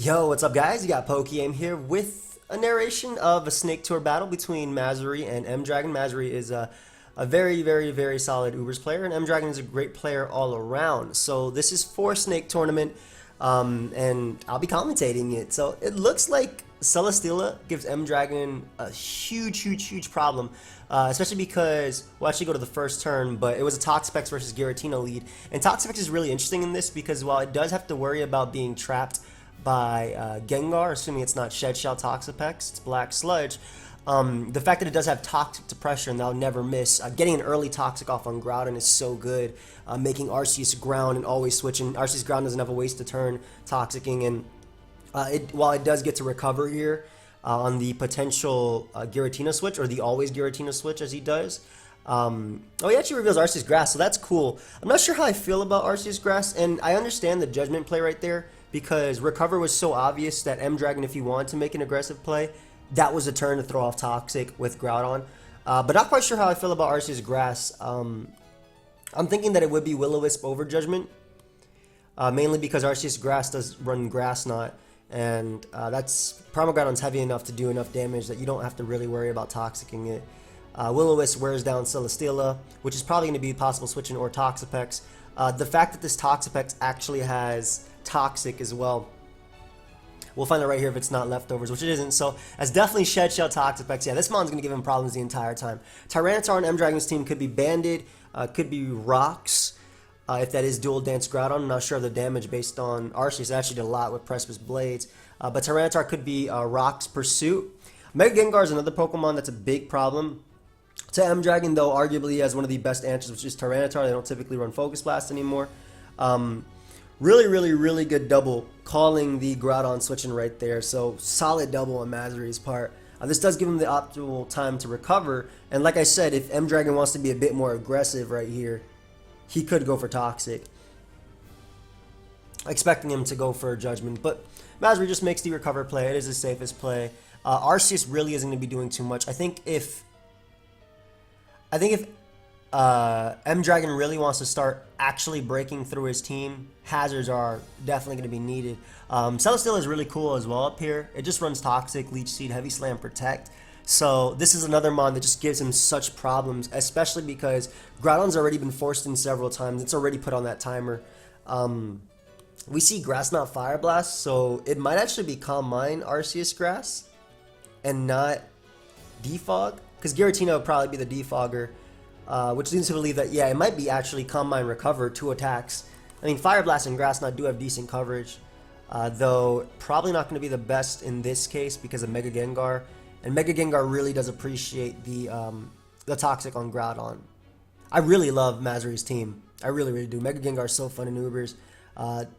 Yo, what's up guys? You got PokeaimMD here with a narration of a Snake Tour battle between Mazar and MDragon. Mazar is a very solid Ubers player, and MDragon is a great player all around. So this is for Snake Tournament, and I'll be commentating it. So it looks like Celesteela gives MDragon a huge problem, especially because we'll actually go to the first turn, but it was a Toxapex versus Giratina lead. And Toxapex is really interesting in this because while it does have to worry about being trapped by Gengar, assuming it's not Shed Shell Toxapex, it's Black Sludge. The fact that it does have Toxic to pressure and that'll never miss, getting an early Toxic off on Groudon is so good, making Arceus ground and always switching. Arceus ground doesn't have a waste to turn Toxicing, and while it does get to recover here on the potential Giratina switch, or the always Giratina switch as he does. Oh, he actually reveals Arceus Grass, so that's cool. I'm not sure how I feel about Arceus Grass, and I understand the judgment play right there, because Recover was so obvious that MDragon, if he wanted to make an aggressive play, that was a turn to throw off Toxic with Groudon. But not quite sure how I feel about Arceus Grass. I'm thinking that it would be Will-O-Wisp over Judgment, mainly because Arceus Grass does run Grass Knot, and that's Primal Groudon's heavy enough to do enough damage that you don't have to really worry about Toxicing it. Will-O-Wisp wears down Celesteela, which is probably going to be possible switching, or Toxapex. The fact that this Toxapex actually has Toxic as well, we'll find out right here if it's not leftovers, which it isn't. So that's definitely Shed Shell Toxapex. Yeah, this mon's going to give him problems the entire time. Tyranitar on MDragon's team could be Banded, could be Rocks, if that is Dual Dance Groudon. I'm not sure of the damage based on Arceus. It actually did a lot with Precipice Blades. But Tyranitar could be Rocks Pursuit. Mega Gengar is another Pokemon that's a big problem to MDragon, though arguably he has one of the best answers, which is Tyranitar. They don't typically run Focus Blast anymore. Really good double, calling the Groudon switching right there. So solid double on Mazar's part. This does give him the optimal time to recover. And like I said, if MDragon wants to be a bit more aggressive right here, he could go for Toxic, expecting him to go for Judgment. But Mazar just makes the recover play. It is his safest play. Arceus really isn't going to be doing too much. I think if MDragon really wants to start actually breaking through his team, hazards are definitely going to be needed. Celesteela is really cool as well up here. It just runs Toxic, Leech Seed, Heavy Slam, Protect. So this is another mon that just gives him such problems, especially because Groudon's already been forced in several times. It's already put on that timer. We see Grass Knot Fire Blast, so it might actually be Calm Mind Arceus Grass and not Defog, because Giratina would probably be the Defogger. Which leads to believe that, yeah, it might be actually Calm Mind Recover, 2 attacks. I mean, Fire Blast and Grass Knot do have decent coverage, though probably not going to be the best in this case because of Mega Gengar. And Mega Gengar really does appreciate the Toxic on Groudon. I really love Mazar's team. I really do. Mega Gengar is so fun in Ubers.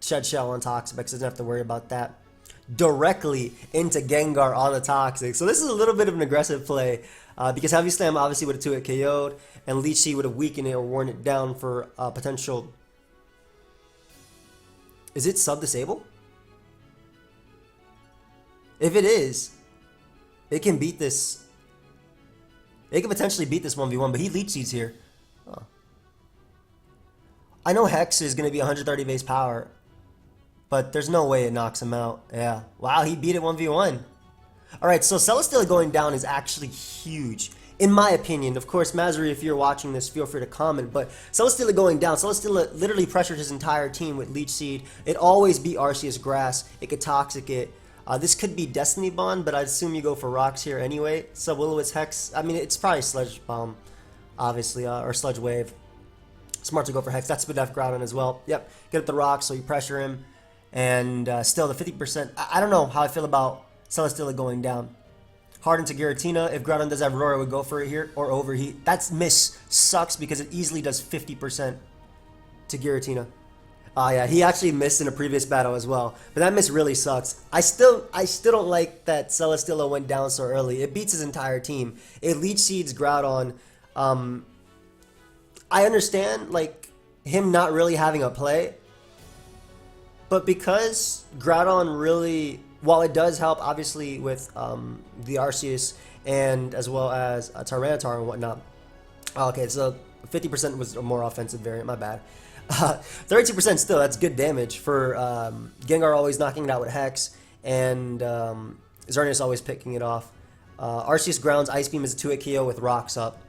Shed Shell on Toxapex, doesn't have to worry about that. Directly into Gengar on the Toxic. So this is a little bit of an aggressive play. Because Heavy Slam obviously would have 2-hit KO'd, and Leech Seed would have weakened it or worn it down for potential. Is it sub-disable? If it is, it can beat this. It can potentially beat this 1v1, but he Leech Seeds here. Oh. I know Hex is going to be 130 base power, but there's no way it knocks him out. Yeah. Wow, he beat it 1v1. Alright, so Celesteela going down is actually huge, in my opinion. Of course, Mazar, if you're watching this, feel free to comment, but Celesteela going down, Celesteela literally pressured his entire team with Leech Seed. It always beat Arceus Grass. It could Toxic it. This could be Destiny Bond, but I'd assume you go for Rocks here anyway. So Will-O-Wisp Hex, I mean, it's probably Sludge Bomb, obviously, or Sludge Wave. Smart to go for Hex. That's Spadef Groudon as well. Yep, get up the Rocks, so you pressure him, and still the 50%. I don't know how I feel about Celesteela going down. Hard into Giratina. If Groudon does have Roar, it would go for it here, or Overheat. That's miss sucks because it easily does 50% to Giratina. Yeah, he actually missed in a previous battle as well, but that miss really sucks. I still don't like that Celesteela went down so early. It beats his entire team. It Leech Seeds Groudon. I understand like him not really having a play, but because Groudon really, while it does help obviously with the Arceus and as well as Tyranitar and whatnot. Okay, so 50% was a more offensive variant, my bad. 32% still, that's good damage for Gengar always knocking it out with Hex. and Xerneas always picking it off. Arceus grounds Ice Beam is a 2-hit KO with rocks up.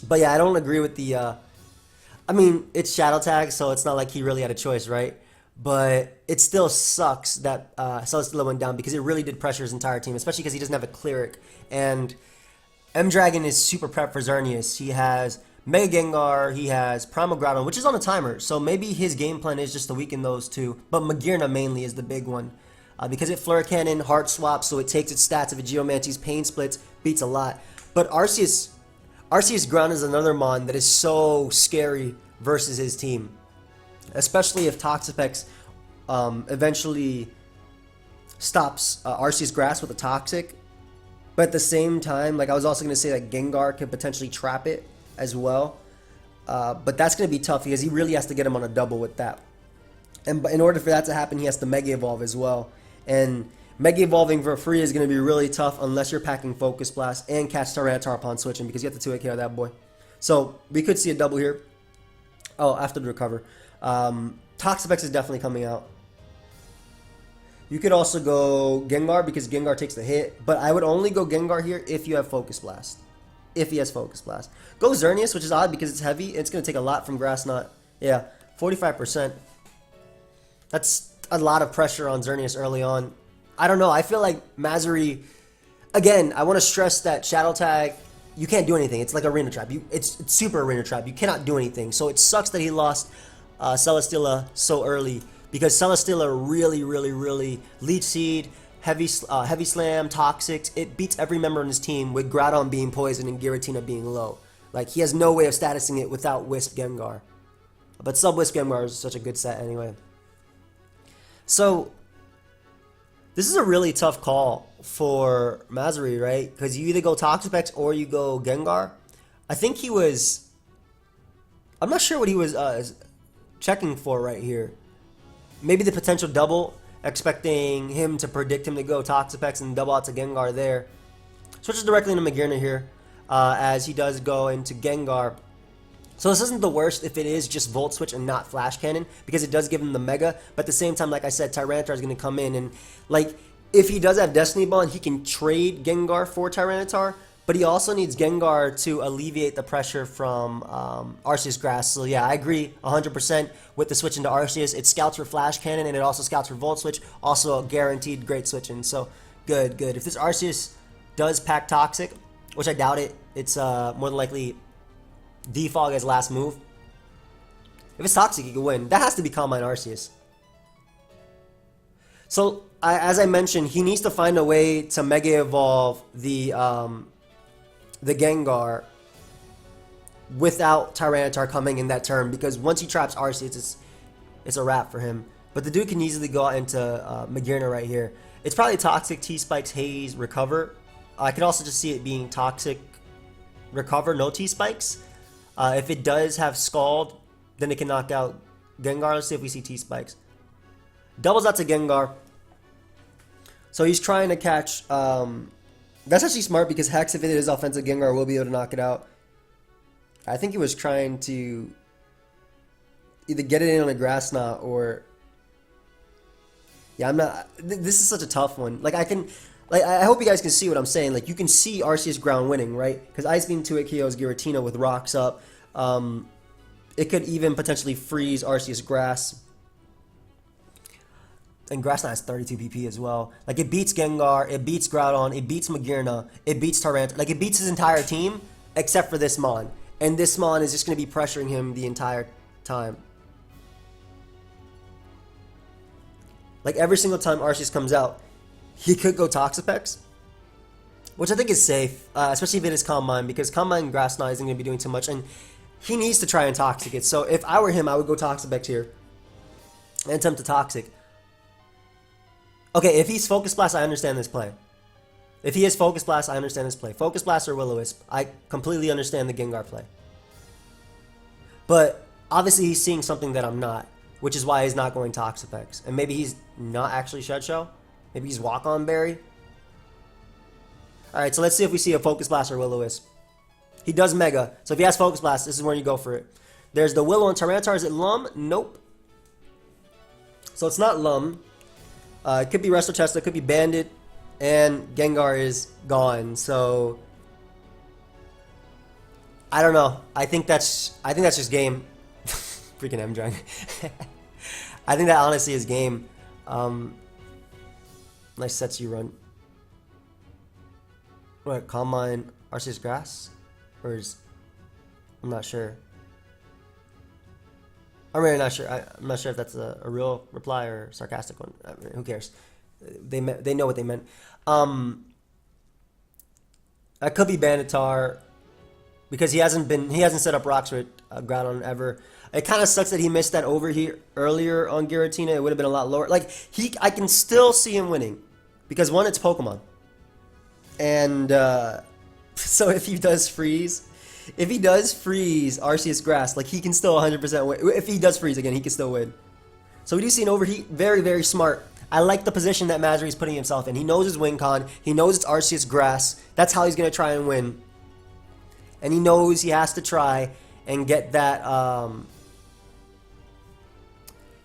But yeah, I don't agree with the... I mean, it's Shadow Tag, so it's not like he really had a choice, right? But it still sucks that Celesteela went down because it really did pressure his entire team, especially because he doesn't have a Cleric. And MDragon is super prepped for Xerneas. He has Mega Gengar, he has Primal Groudon, which is on a timer, so maybe his game plan is just to weaken those two. But Magearna mainly is the big one. Because it Flare Cannon, Heart Swap, so it takes its stats of a Geomancy's Pain Splits, beats a lot. But Arceus Ground is another Mon that is so scary versus his team. Especially if Toxapex eventually stops Arceus Grass with a Toxic. But at the same time, like I was also going to say that Gengar could potentially trap it as well. But that's going to be tough because he really has to get him on a double with that. And in order for that to happen, he has to Mega Evolve as well. And Mega Evolving for free is going to be really tough unless you're packing Focus Blast and catch Tyranitar upon switching because you have to 2-hit KO that boy. So we could see a double here. Oh, after the recover. Toxapex is definitely coming out. You could also go Gengar because Gengar takes the hit. But I would only go Gengar here if you have Focus Blast. If he has Focus Blast. Go Xerneas, which is odd because it's heavy. It's going to take a lot from Grass Knot. Yeah, 45%. That's a lot of pressure on Xerneas early on. I don't know. I feel like Mazari... Again, I want to stress that Shadow Tag, you can't do anything. It's like Arena Trap. It's super Arena Trap. You cannot do anything. So it sucks that he lost Celesteela so early because Celesteela really Leech Seed, Heavy Slam, Toxics. It beats every member on his team with Groudon being poisoned and Giratina being low. Like, he has no way of statusing it without Wisp Gengar. But Sub-Wisp Gengar is such a good set anyway. So, this is a really tough call for Mazari, right? Because you either go Toxapex or you go Gengar. I think he was... I'm not sure what he was checking for right here. Maybe the potential double, expecting him to predict him to go Toxapex and double out to Gengar there. Switches directly into Magearna here, as he does go into Gengar. So this isn't the worst if it is just Volt Switch and not Flash Cannon, because it does give him the Mega, but at the same time, like I said, Tyranitar is going to come in, and like, if he does have Destiny Ball, he can trade Gengar for Tyranitar, but he also needs Gengar to alleviate the pressure from Arceus Grass. So yeah, I agree 100% with the switch into Arceus. It scouts for Flash Cannon, and it also scouts for Volt Switch, also a guaranteed great switch-in, so good. If this Arceus does pack Toxic, which I doubt it, it's more than likely Defog as last move. If it's Toxic, he can win. That has to be Calm Mind Arceus. So, as I mentioned, he needs to find a way to Mega Evolve the Gengar without Tyranitar coming in that turn, because once he traps Arceus, it's a wrap for him. But the dude can easily go out into Magearna right here. It's probably Toxic, T-Spikes, Haze, Recover. I could also just see it being Toxic, Recover, no T-Spikes. If it does have Scald, then it can knock out Gengar. Let's see if we see T-Spikes. Doubles out to Gengar. So he's trying to catch... that's actually smart because Hex, if it is offensive, Gengar will be able to knock it out. I think he was trying to either get it in on a Grass Knot or... Yeah, I'm not... This is such a tough one. Like, I hope you guys can see what I'm saying. Like, you can see Arceus Ground winning, right? Because Ice Beam 2-hit KOs Giratina with rocks up. It could even potentially freeze Arceus Grass. And Grass Knot has 32 PP as well. Like, it beats Gengar, it beats Groudon, it beats Magearna, it beats Tyranitar. Like, it beats his entire team except for this Mon. And this Mon is just going to be pressuring him the entire time. Like, every single time Arceus comes out, he could go Toxapex, which I think is safe, especially if it is Calm Mind, because Calm Mind and Grass Knot isn't going to be doing too much, and he needs to try and Toxic it. So if I were him, I would go Toxapex here and attempt to Toxic. Okay, if he's Focus Blast, I understand this play. If he is Focus Blast, I understand this play. Focus Blast or Will-O-Wisp, I completely understand the Gengar play. But obviously he's seeing something that I'm not, which is why he's not going Toxapex. And maybe he's not actually Shed Shell. Maybe he's Walk-On Berry. Alright, so let's see if we see a Focus Blast or Will-O-Wisp. He does Mega. So if he has Focus Blast, this is where you go for it. There's the Willow and Tyranitar. Is it Lum? Nope. So it's not Lum. It could be Resto Testa, it could be Bandit, and Gengar is gone. So I don't know. I think that's just game. Freaking MDragon. I think that honestly is game. Nice sets you run. What, Calm Mind, Arceus Grass? Or is... I'm not sure. I'm really not sure. I'm not sure if that's a real reply or a sarcastic one. I mean, who cares? They know what they meant. That could be Banditar because he hasn't set up rocks with Groudon ever. It kind of sucks that he missed that over here earlier on Giratina. It would have been a lot lower. Like I can still see him winning because one, it's Pokemon, and so if he does freeze Arceus Grass, like he can still 100% win. If he does freeze again, he can still win. So we do see an overheat. Very, very smart. I like the position that Mazari's putting himself in. He knows his win con. He knows it's Arceus Grass. That's how he's going to try and win. And he knows he has to try and get that...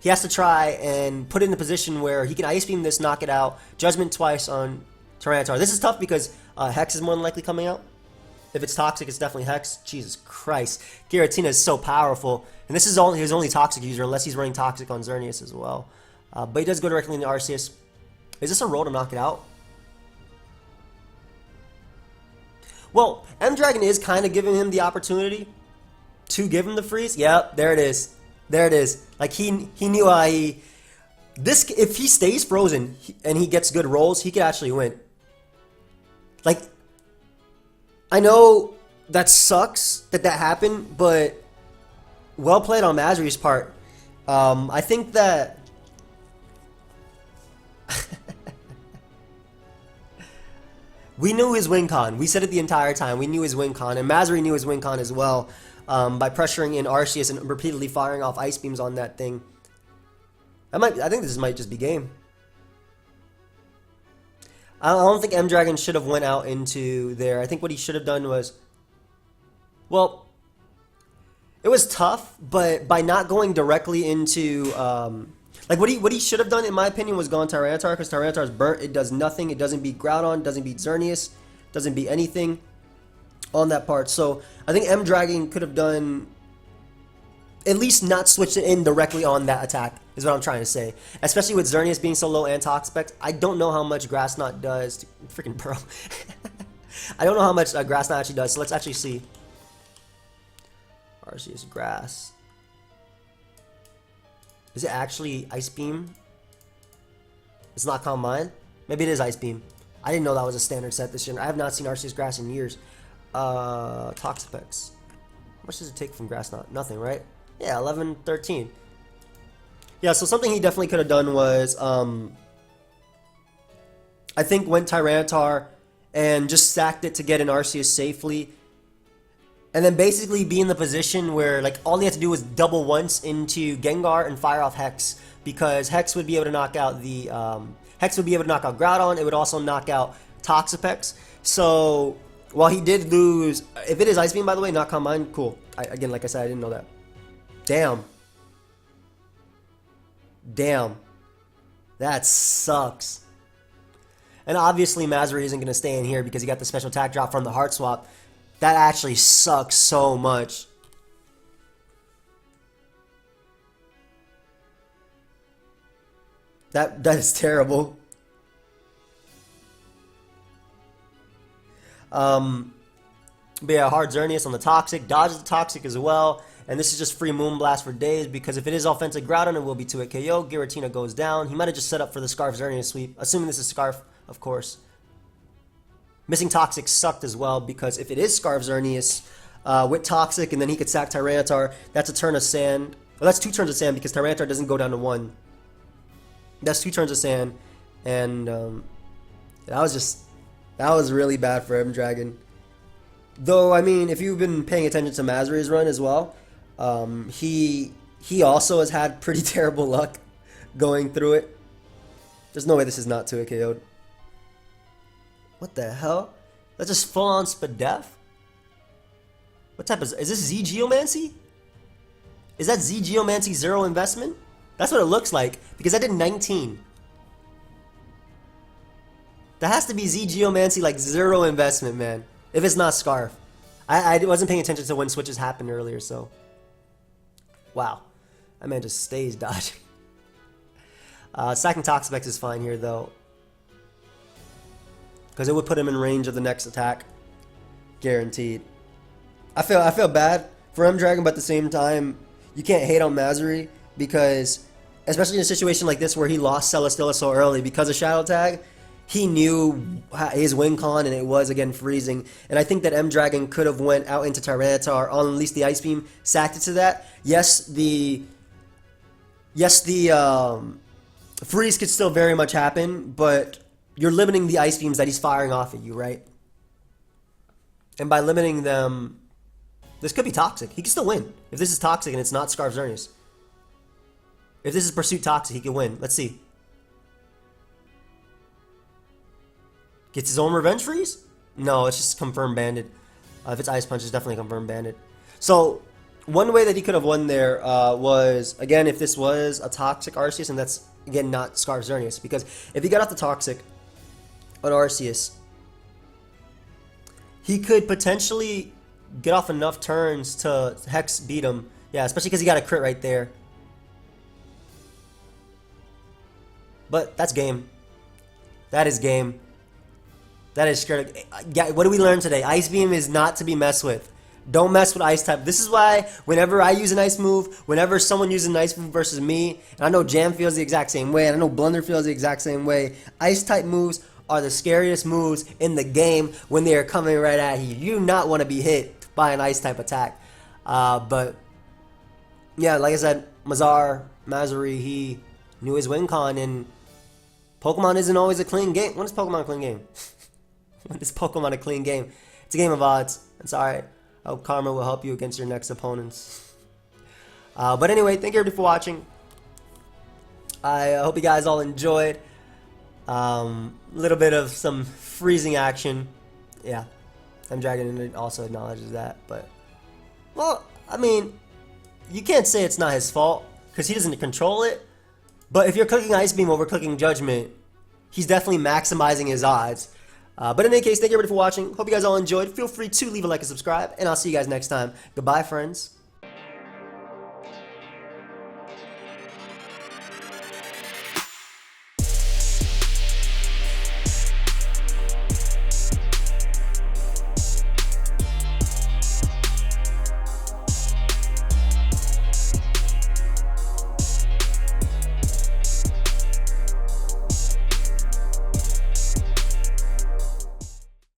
he has to try and put it in a position where he can Ice Beam this, knock it out. Judgment twice on Tyranitar. This is tough because Hex is more than likely coming out. If it's Toxic, it's definitely Hex. Jesus Christ. Giratina is so powerful. And this is his only Toxic user, unless he's running Toxic on Xerneas as well. But he does go directly into Arceus. Is this a roll to knock it out? Well, MDragon is kind of giving him the opportunity to give him the freeze. Yep, there it is. There it is. Like, he knew how he... if he stays frozen and he gets good rolls, he could actually win. Like, I know that sucks that happened, but well played on Mazari's part. I think that... we knew his win con. We said it the entire time. We knew his win con, and Mazari knew his win con as well by pressuring in Arceus and repeatedly firing off Ice Beams on that thing. I think this might just be game. I don't think MDragon should have went out into there. I think what he should have done was... Well, it was tough, but by not going directly into... like, what he should have done, in my opinion, was gone Tyranitar, because Tyranitar is burnt. It does nothing. It doesn't beat Groudon. Doesn't beat Xerneas. Doesn't beat anything on that part. So, I think MDragon could have done... At least not switched it in directly on that attack, is what I'm trying to say. Especially with Xerneas being so low and Toxapex. I don't know how much Grass Knot does. Freaking Pearl. I don't know how much Grass Knot actually does, so let's actually see. Arceus Grass. Is it actually Ice Beam? It's not Calm Mind? Maybe it is Ice Beam. I didn't know that was a standard set this year. I have not seen Arceus Grass in years. Toxapex. How much does it take from Grass Knot? Nothing, right? Yeah, 11, 13. Yeah, so something he definitely could have done was, I think went Tyranitar and just sacked it to get an Arceus safely. And then basically be in the position where, like, all he had to do was double once into Gengar and fire off Hex. Because Hex would be able to knock out the, Hex would be able to knock out Groudon. It would also knock out Toxapex. So, while he did lose, if it is Ice Beam, by the way, not Calm Mind, cool. Again, like I said, I didn't know that. Damn. Damn. That sucks. And obviously Mazari isn't going to stay in here because he got the special attack drop from the Heart Swap. That actually sucks so much. That is terrible. But yeah, hard Xerneas on the Toxic. Dodges the Toxic as well. And this is just free Moonblast for days, because if it is offensive Groudon, it will be 2-hit KO. Giratina goes down. He might have just set up for the Scarf Xerneas sweep, assuming this is Scarf, of course. Missing Toxic sucked as well, because if it is Scarf Xerneas with Toxic, and then he could sack Tyranitar, that's a turn of Sand. Well, that's 2 turns of Sand, because Tyranitar doesn't go down to 1. That's 2 turns of Sand, and that was really bad for MDragon. Though, I mean, if you've been paying attention to Mazari's run as well, he also has had pretty terrible luck going through it. There's no way this is not 2-hit KO'd. What the hell? That's just full on Spadef? What type is this Z Geomancy? Is that Z Geomancy 0 investment? That's what it looks like, because I did 19. That has to be Z Geomancy, like 0 investment, man. If it's not Scarf. I wasn't paying attention to when switches happened earlier, so. Wow. That man just stays dodging. Stacking Toxapex is fine here, though. Because it would put him in range of the next attack. Guaranteed. I feel bad for MDragon, but at the same time, you can't hate on Mazar because, especially in a situation like this where he lost Celesteela so early because of Shadow Tag, he knew his win con and it was again freezing. And I think that MDragon could have went out into Tyranitar on at least the Ice Beam, sacked it to that. Yes, the freeze could still very much happen, but you're limiting the Ice Beams that he's firing off at you, right? And by limiting them, this could be Toxic. He can still win. If this is Toxic and it's not Scarf Xerneas. If this is Pursuit Toxic, he can win. Let's see. Gets his own Revenge Freeze? No, it's just Confirmed Banded. If it's Ice Punch, it's definitely Confirmed Banded. So, one way that he could have won there was, again, if this was a Toxic Arceus, and that's, again, not Scarf Xerneas. Because if he got off the Toxic on Arceus, he could potentially get off enough turns to Hex beat him. Yeah, especially because he got a crit right there. But that's game. That is game. That is scared. What did we learn today? Ice Beam is not to be messed with. Don't mess with Ice type. This is why whenever I use an Ice move, whenever someone uses an Ice move versus me, and I know Jam feels the exact same way, and I know Blunder feels the exact same way, Ice type moves are the scariest moves in the game when they are coming right at you. You do not want to be hit by an Ice type attack. But yeah, like I said, Mazar, he knew his win con, and Pokemon isn't always a clean game. When is Pokemon a clean game? When is Pokemon a clean game? It's a game of odds. It's alright. I hope karma will help you against your next opponents. But anyway, thank you everybody for watching. I hope you guys all enjoyed. Little bit of some freezing action. Yeah. MDragon also acknowledges that. But, well, I mean, you can't say it's not his fault because he doesn't control it. But if you're clicking Ice Beam over clicking Judgment, he's definitely maximizing his odds. But in any case, thank you everybody for watching. Hope you guys all enjoyed. Feel free to leave a like and subscribe, and I'll see you guys next time. Goodbye, friends.